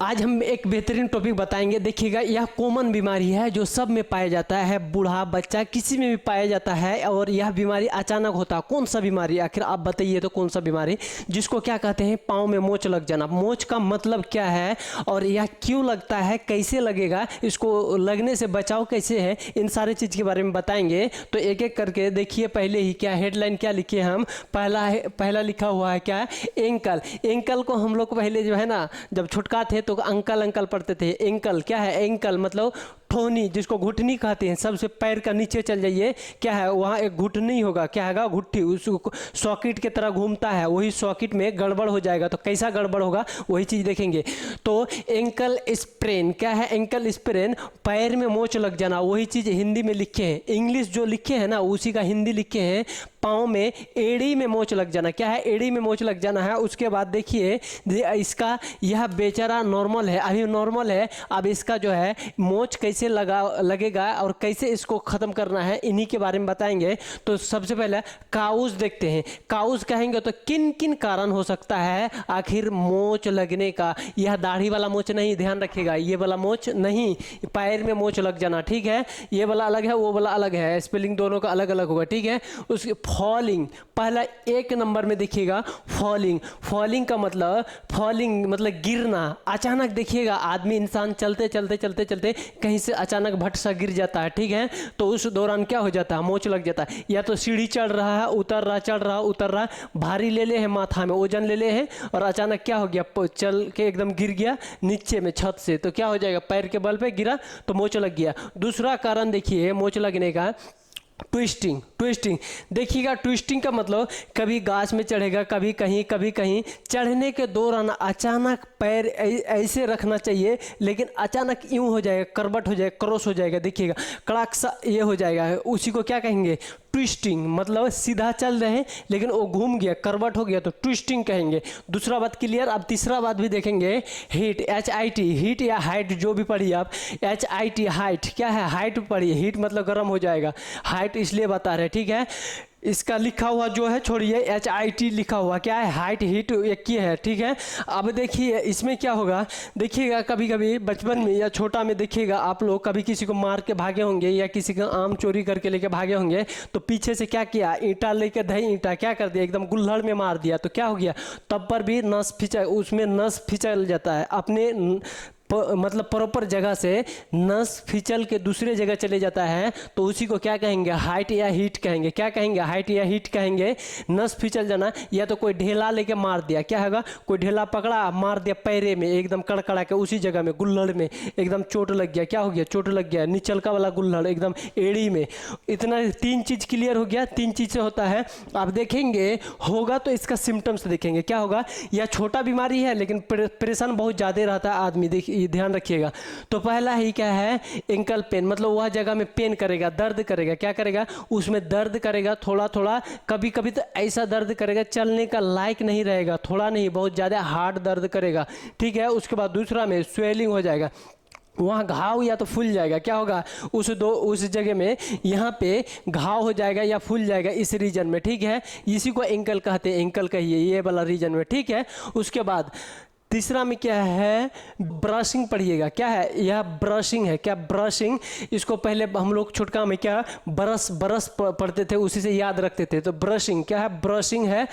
आज हम एक बेहतरीन टॉपिक बताएंगे। देखिएगा, यह कॉमन बीमारी है जो सब में पाया जाता है, बूढ़ा बच्चा किसी में भी पाया जाता है। और यह बीमारी अचानक होता है। कौन सा बीमारी? आखिर आप बताइए तो कौन सा बीमारी? जिसको क्या कहते हैं? पाँव में मोच लग जाना। मोच का मतलब क्या है और यह क्यों लगता है, कैसे लगेगा, इसको लगने से बचाव कैसे है, इन सारे चीज़ के बारे में बताएंगे। तो एक एक करके देखिए। पहले ही क्या हेडलाइन क्या लिखे हम? पहला लिखा हुआ है क्या? एंकल। एंकल को हम लोग पहले जो है ना, जब छुटका थे तो अंकल अंकल पढ़ते थे। एंकल क्या है? एंकल मतलब ठोनी, जिसको घुटनी कहते हैं। सबसे पैर का नीचे चल जाइए, क्या है वहाँ एक घुटनी होगा। क्या है? घुट्टी। उस सॉकेट की तरह घूमता है, वही सॉकेट में गड़बड़ हो जाएगा। तो कैसा गड़बड़ होगा वही चीज़ देखेंगे। तो एंकल स्प्रेन क्या है? एंकल स्प्रेन पैर में मोच लग जाना, वही चीज़ हिंदी में लिखे हैं। इंग्लिश जो लिखे हैं ना उसी का हिंदी लिखे हैं। पाँव में एड़ी में मोच लग जाना। क्या है? एड़ी में मोच लग जाना है। उसके बाद देखिए इसका, यह बेचारा नॉर्मल है, अभी नॉर्मल है। अब इसका जो है मोच कैसे लगेगा और कैसे इसको ख़त्म करना है, इन्हीं के बारे में बताएंगे। तो सबसे पहले काउज देखते हैं। काउज कहेंगे तो किन किन कारण हो सकता है आखिर मोच लगने का? यह दाढ़ी वाला मोच नहीं, ध्यान रखिएगा, ये वाला मोच नहीं। पैर में मोच लग जाना, ठीक है? ये वाला अलग है, वो वाला अलग है, स्पेलिंग दोनों का अलग अलग होगा, ठीक है? उसके फॉलिंग, पहला एक नंबर में देखिएगा फॉलिंग। फॉलिंग का मतलब, फॉलिंग मतलब गिरना। अचानक देखिएगा आदमी, इंसान चलते चलते चलते चलते कहीं से अचानक भट सा गिर जाता है, ठीक है? तो उस दौरान क्या हो जाता है? मोच लग जाता है। या तो सीढ़ी चढ़ रहा है, उतर रहा, चढ़ रहा, उतर रहा, भारी ले ले है, माथा में वजन ले ले है, और अचानक क्या हो गया? चल के एकदम गिर गया नीचे में छत से। तो क्या हो जाएगा? पैर के बल पे गिरा तो मोच लग गया। दूसरा कारण देखिए मोच लगने का, ट्विस्टिंग। ट्विस्टिंग देखिएगा, ट्विस्टिंग का मतलब कभी गाछ में चढ़ेगा, कभी कहीं, कभी कहीं। चढ़ने के दौरान अचानक पैर ऐसे रखना चाहिए, लेकिन अचानक यूं हो जाएगा, करवट हो जाएगा, क्रॉस हो जाएगा। देखिएगा कड़ाक सा ये हो जाएगा, उसी को क्या कहेंगे? ट्विस्टिंग। मतलब सीधा चल रहे हैं लेकिन वो घूम गया, करवट हो गया, तो ट्विस्टिंग कहेंगे। दूसरा बात क्लियर। अब तीसरा बात भी देखेंगे, हीट, HIT, हीट या हाइट जो भी पढ़िए आप। HIT हाइट क्या है? हाइट पढ़िए। हीट मतलब गर्म हो जाएगा, हाइट इसलिए बता रहे, ठीक है? इसका लिखा हुआ जो है छोड़िए, HIT लिखा हुआ क्या है? हाइट हीट एक ही है, ठीक है? अब देखिए इसमें क्या होगा, देखिएगा कभी कभी बचपन में या छोटा में देखिएगा आप लोग कभी किसी को मार के भागे होंगे या किसी का आम चोरी करके लेके भागे होंगे, तो पीछे से क्या किया? ईंटा लेके, दही ईंटा क्या कर दिया? एकदम गुल्हड़ में मार दिया। तो क्या हो गया? तब पर भी नस फिसल, उसमें नस फिसल जाता है अपने मतलब प्रॉपर जगह से नस फिचल के दूसरे जगह चले जाता है। तो उसी को क्या कहेंगे? हाइट या हीट कहेंगे। क्या कहेंगे? हाइट या हीट कहेंगे। नस फिचल जाना, या तो कोई ढेला लेके मार दिया, क्या होगा? कोई ढेला पकड़ा, मार दिया पैरे में, एकदम कड़कड़ा के उसी जगह में गुल्लड़ में एकदम चोट लग गया। क्या हो गया? चोट लग गया। निचलका वाला गुल्लड़ एकदम एड़ी में। इतना तीन चीज़ क्लियर हो गया। तीन चीज़ से होता है। आप देखेंगे होगा तो इसका सिम्टम्स देखेंगे क्या होगा। यह छोटा बीमारी है लेकिन परेशान बहुत ज़्यादा रहता है आदमी, देखिए ध्यान रखिएगा। तो पहला ही क्या है? एंकल पेन, मतलब वह जगह में पेन करेगा, दर्द करेगा। क्या करेगा? उसमें दर्द करेगा थोड़ा थोड़ा, कभी कभी तो ऐसा दर्द करेगा चलने का लायक नहीं रहेगा, थोड़ा नहीं बहुत ज़्यादा हार्ड दर्द करेगा, ठीक है? उसके बाद दूसरा में स्वेलिंग हो जाएगा, वहाँ घाव या तो फूल जाएगा। क्या होगा? उस जगह में यहाँ पे घाव हो जाएगा या फूल जाएगा इस रीजन में, ठीक है? इसी को एंकल कहते हैं, एंकल कहिए ये वाला रीजन में, ठीक है? उसके बाद तीसरा में क्या है? ब्रशिंग पढ़िएगा। क्या है? यह ब्रशिंग है। क्या? ब्रशिंग। इसको पहले हम लोग छुटका में क्या बरस पढ़ते थे, उसी से याद रखते थे। तो ब्रशिंग क्या है? ब्रशिंग है।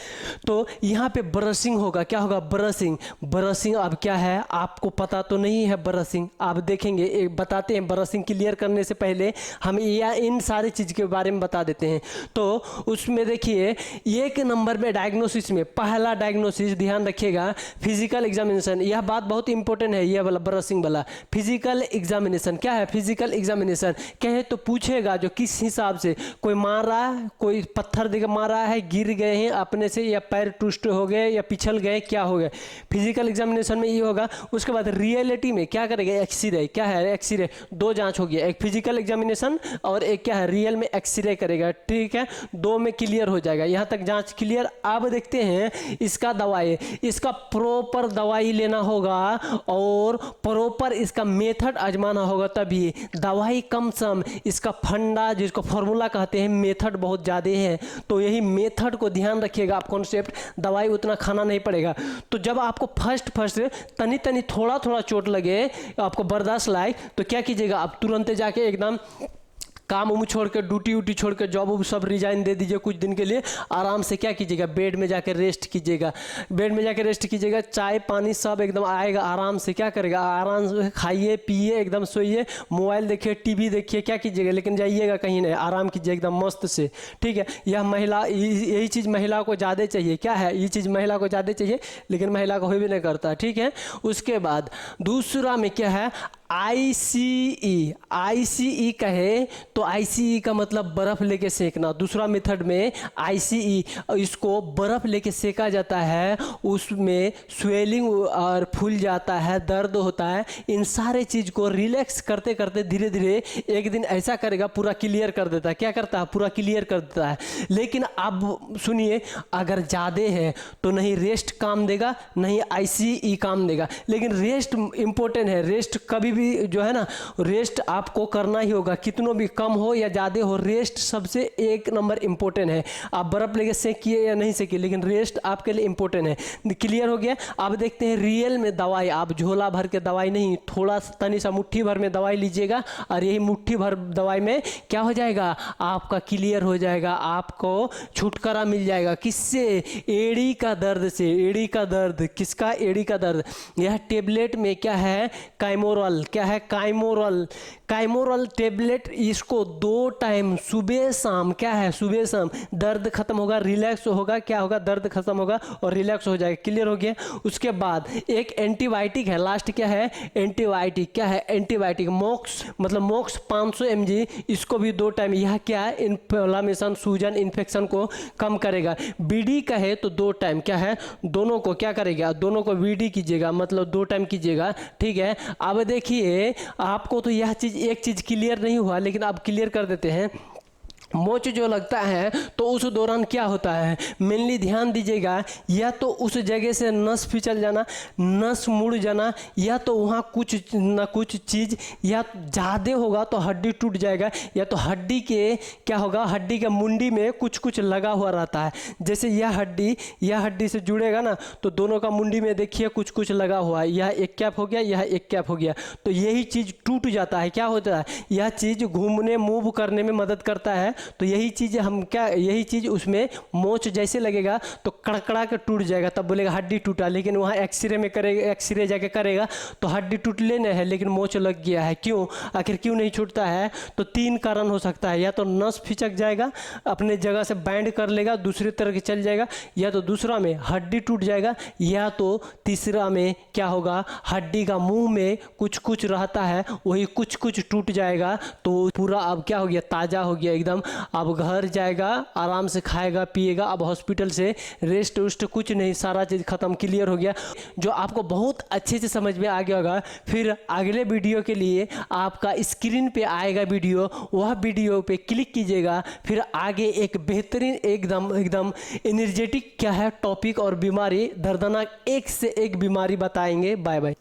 तो यहाँ पे ब्रशिंग होगा। क्या होगा? ब्रशिंग। ब्रशिंग अब क्या है आपको पता तो नहीं है? ब्रशिंग आप देखेंगे, एक बताते हैं। ब्रशिंग क्लियर करने से पहले हम इन सारी चीज़ के बारे में बता देते हैं। तो उसमें देखिए एक नंबर में डायग्नोसिस में, पहला डायग्नोसिस ध्यान रखिएगा, फिजिकल एग्जामिनेशन। यह बात बहुत इंपॉर्टेंट है, यह वाला ब्रशिंग वाला। फिजिकल एग्जामिनेशन क्या है? फिजिकल एग्जामिनेशन कहे तो पूछेगा जो किस हिसाब से, कोई मार रहा है, कोई पत्थर देकर मार रहा है, गिर गए हैं अपने से, या पैर ट्विस्ट हो गए या पिछल गए, क्या हो गए? फिजिकल एग्जामिनेशन में ये होगा। उसके बाद रियलिटी में क्या करेगा? एक्सरे। क्या है? एक्सरे। दो जांच हो गया, एक फिजिकल एग्जामिनेशन और एक क्या है? रियल में एक्सरे करेगा, ठीक है? दो में क्लियर हो जाएगा। यहाँ तक जांच क्लियर। अब देखते हैं इसका दवाई, इसका प्रॉपर दवाई दवाई लेना होगा और प्रॉपर इसका मेथड आजमाना होगा, तभी दवाई कम सम इसका फंडा जिसको फॉर्मूला कहते हैं मेथड बहुत ज़्यादा है। तो यही मेथड को ध्यान रखिएगा आप, कॉन्सेप्ट दवाई उतना खाना नहीं पड़ेगा। तो जब आपको फर्स्ट तनी तनी थोड़ा थोड़ा चोट लगे, आपको बर्दाश्त लायक, तो क्या कीजिएगा आप तुरंत जाके एकदम काम उम छोड़ के, ड्यूटी व्यूटी छोड़ के, जॉब उब सब रिजाइन दे दीजिए कुछ दिन के लिए। आराम से क्या कीजिएगा, बेड में जाकर रेस्ट कीजिएगा, बेड में जाकर रेस्ट कीजिएगा। चाय पानी सब एकदम आएगा, आराम से क्या करेगा, आराम से खाइए पिए, एकदम सोइए, मोबाइल देखिए, टीवी देखिए, क्या कीजिएगा, लेकिन जाइएगा कहीं नहीं, आराम कीजिए एकदम मस्त से, ठीक है। यह महिला, यही चीज़ महिला को ज़्यादा चाहिए। क्या है ये चीज़ महिला को ज़्यादा चाहिए, लेकिन महिला को हो भी नहीं करता, ठीक है। उसके बाद दूसरा में क्या है, ICE। ICE कहे तो ICE का मतलब बर्फ़ लेके सेकना। दूसरा मेथड में ICE, इसको बर्फ़ लेके सेका जाता है, उसमें स्वेलिंग और फूल जाता है, दर्द होता है। इन सारे चीज़ को रिलैक्स करते करते धीरे धीरे एक दिन ऐसा करेगा पूरा क्लियर कर देता है। क्या करता है, पूरा क्लियर कर देता है। लेकिन अब सुनिए, अगर ज़्यादा है तो नहीं रेस्ट काम देगा, नहीं ICE काम देगा। लेकिन रेस्ट इम्पोर्टेंट है, रेस्ट कभी भी जो है ना, रेस्ट आपको करना ही होगा, कितनों भी कम हो या ज़्यादा हो, रेस्ट सबसे एक नंबर इम्पोर्टेंट है। आप बर्फ़ लेके सेकिए या नहीं सेकिए, लेकिन रेस्ट आपके लिए इम्पोर्टेंट है। क्लियर हो गया। अब देखते हैं रियल में दवाई। आप झोला भर के दवाई नहीं, थोड़ा तनी सा मुट्ठी भर में दवाई लीजिएगा, और यही मुट्ठी भर दवाई में क्या हो जाएगा, आपका क्लियर हो जाएगा, आपको छुटकारा मिल जाएगा। किससे, एड़ी का दर्द से। एड़ी का दर्द किसका, एड़ी का दर्द। यह टेबलेट में क्या है, काइमोरल। क्या है, काइमोरल। काइमोरल टेबलेट, इसको 2 टाइम सुबह शाम, क्या है, सुबह शाम, दर्द खत्म होगा, रिलैक्स होगा, क्या होगा, दर्द खत्म होगा और रिलैक्स हो जाएगा। क्लियर हो गया। उसके बाद एक एंटीबायोटिक है, लास्ट क्या है, एंटीबायोटिक। क्या है, एंटीबायोटिक। मोक्स, मतलब मोक्स 500 mg, इसको भी 2 टाइम। यह क्या है, इन्फ्लेमेशन, सूजन, इन्फेक्शन को कम करेगा। बीडी का है तो 2 टाइम, क्या है, दोनों को क्या करेगा, दोनों को बीडी कीजिएगा, मतलब 2 टाइम कीजिएगा, ठीक है। अब देखिए, आपको तो यह चीज़, एक चीज़ क्लियर नहीं हुआ, लेकिन अब क्लियर कर देते हैं। मोच जो लगता है तो उस दौरान क्या होता है, मेनली ध्यान दीजिएगा, या तो उस जगह से नस फिसल जाना, नस मुड़ जाना, या तो वहाँ कुछ ना कुछ चीज़, या ज़्यादा होगा तो हड्डी टूट जाएगा, या तो हड्डी के क्या होगा, हड्डी के मुंडी में कुछ कुछ लगा हुआ रहता है। जैसे यह हड्डी से जुड़ेगा ना, तो दोनों का मुंडी में देखिए कुछ कुछ लगा हुआ है। यह एक कैप हो गया, यह एक कैप हो गया, तो यही चीज़ टूट जाता है। क्या होता है, यह चीज़ घूमने मूव करने में मदद करता है। तो यही चीज़ हम क्या, यही चीज़ उसमें मोच जैसे लगेगा तो कड़कड़ा के टूट जाएगा, तब बोलेगा हड्डी टूटा। लेकिन वहाँ एक्सरे में करेगा, एक्सरे जाके करेगा तो हड्डी टूट लेना है, लेकिन मोच लग गया है। क्यों, आखिर क्यों नहीं छूटता है, तो 3 कारण हो सकता है। या तो नस फिचक जाएगा, अपने जगह से बैंड कर लेगा, दूसरी तरह के चल जाएगा, या तो दूसरा में हड्डी टूट जाएगा, या तो तीसरा में क्या होगा, हड्डी का मुंह में कुछ कुछ रहता है, वही कुछ कुछ टूट जाएगा। तो पूरा अब क्या हो गया, ताज़ा हो गया एकदम। अब घर जाएगा, आराम से खाएगा पिएगा, अब हॉस्पिटल से रेस्ट वेस्ट कुछ नहीं, सारा चीज़ खत्म, क्लियर हो गया। जो आपको बहुत अच्छे से समझ में आ गया होगा। फिर अगले वीडियो के लिए आपका स्क्रीन पे आएगा वीडियो, वह वीडियो पे क्लिक कीजिएगा। फिर आगे एक बेहतरीन एकदम एकदम एनर्जेटिक क्या है टॉपिक और बीमारी, दर्दनाक एक से एक बीमारी बताएंगे। Bye bye.